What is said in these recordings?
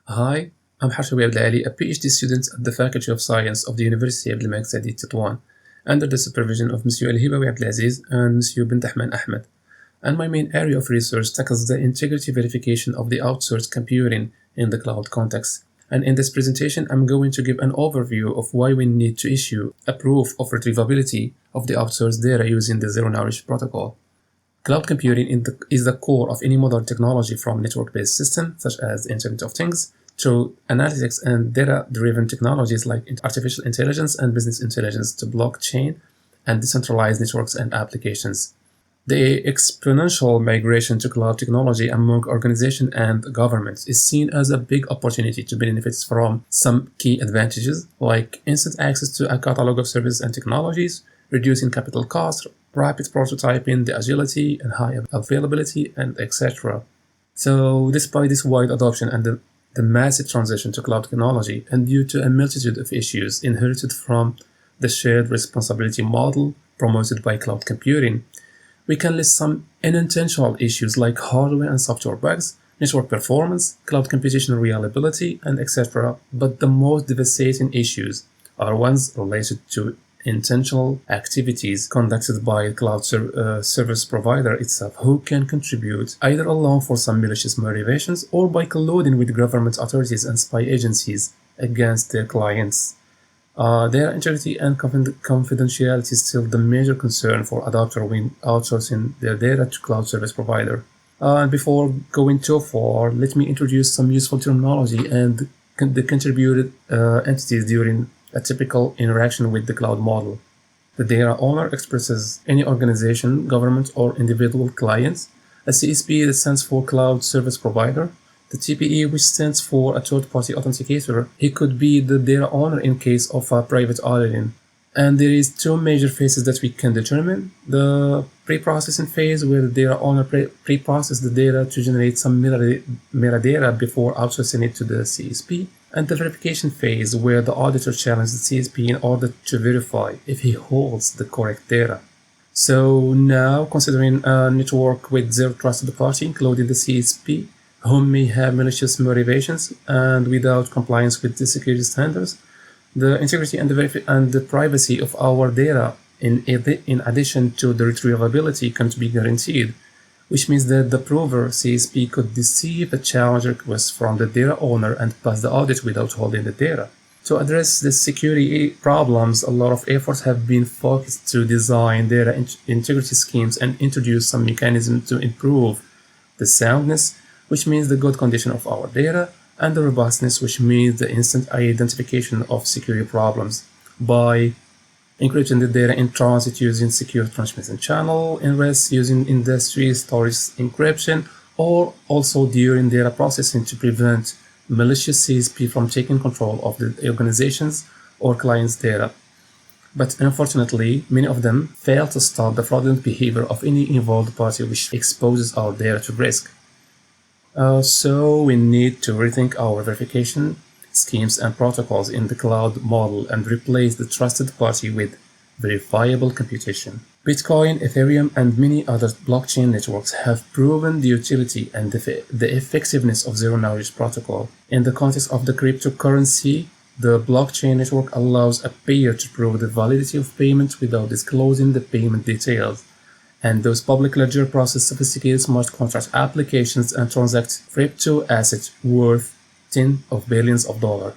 Hi, I'm Harchaoui a PhD student at the Faculty of Science of the University of Abdelmalek Tetouan, under the supervision of Monsieur hibaoui Abdelaziz and Monsieur Bendahmane Ahmed. And my main area of research tackles the integrity verification of the outsourced computing in the cloud context. And in this presentation, I'm going to give an overview of why we need to issue a proof of retrievability of the outsourced data using the zero-knowledge protocol. Cloud computing is the core of any modern technology, from network-based systems such as the Internet of Things to analytics and data-driven technologies like artificial intelligence and business intelligence to blockchain and decentralized networks and applications. The exponential migration to cloud technology among organizations and governments is seen as a big opportunity to benefit from some key advantages, like instant access to a catalog of services and technologies, reducing capital costs, rapid prototyping, the agility and high availability, and etc. So despite this wide adoption and the massive transition to cloud technology, and due to a multitude of issues inherited from the shared responsibility model promoted by cloud computing, we can list some unintentional issues like hardware and software bugs, network performance, cloud computation reliability, and etc. But the most devastating issues are ones related to intentional activities conducted by cloud service provider itself, who can contribute either alone for some malicious motivations or by colluding with government authorities and spy agencies against their clients. Their integrity and confidentiality is still the major concern for adopters when outsourcing their data to cloud service provider. And before going too far, let me introduce some useful terminology and the contributed entities during a typical interaction with the cloud model. The data owner expresses any organization, government, or individual clients. A CSP stands for Cloud Service Provider. The TPE, which stands for a third-party authenticator, he could be the data owner in case of a private auditing. And there is two major phases that we can determine. The pre-processing phase, where the data owner pre-processes the data to generate some metadata before outsourcing it to the CSP. And the verification phase, where the auditor challenges the CSP in order to verify if he holds the correct data. So now, considering a network with zero trusted party, including the CSP, who may have malicious motivations and without compliance with the security standards, the integrity and the privacy of our data, in addition to the retrievability, can't be guaranteed, which means that the prover CSP could receive a challenge request from the data owner and pass the audit without holding the data. To address the security problems, a lot of efforts have been focused to design data integrity schemes and introduce some mechanisms to improve the soundness, which means the good condition of our data, and the robustness, which means the instant identification of security problems, by encrypting the data in transit using secure transmission channel, in rest using industry storage encryption, or also during data processing to prevent malicious CSP from taking control of the organization's or client's data. But unfortunately, many of them fail to stop the fraudulent behavior of any involved party, which exposes our data to risk. So we need to rethink our verification schemes and protocols in the cloud model and replace the trusted party with verifiable computation. Bitcoin, Ethereum, and many other blockchain networks have proven the utility and the effectiveness of zero-knowledge protocol. In the context of the cryptocurrency, the blockchain network allows a payer to prove the validity of payment without disclosing the payment details. And those public ledger process sophisticated smart contract applications and transact crypto assets worth tens of billions of dollars.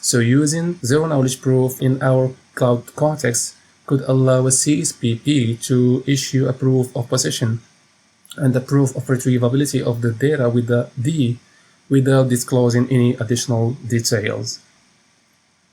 So using zero-knowledge proof in our cloud context could allow a CSPP to issue a proof of possession and a proof of retrievability of the data without disclosing any additional details.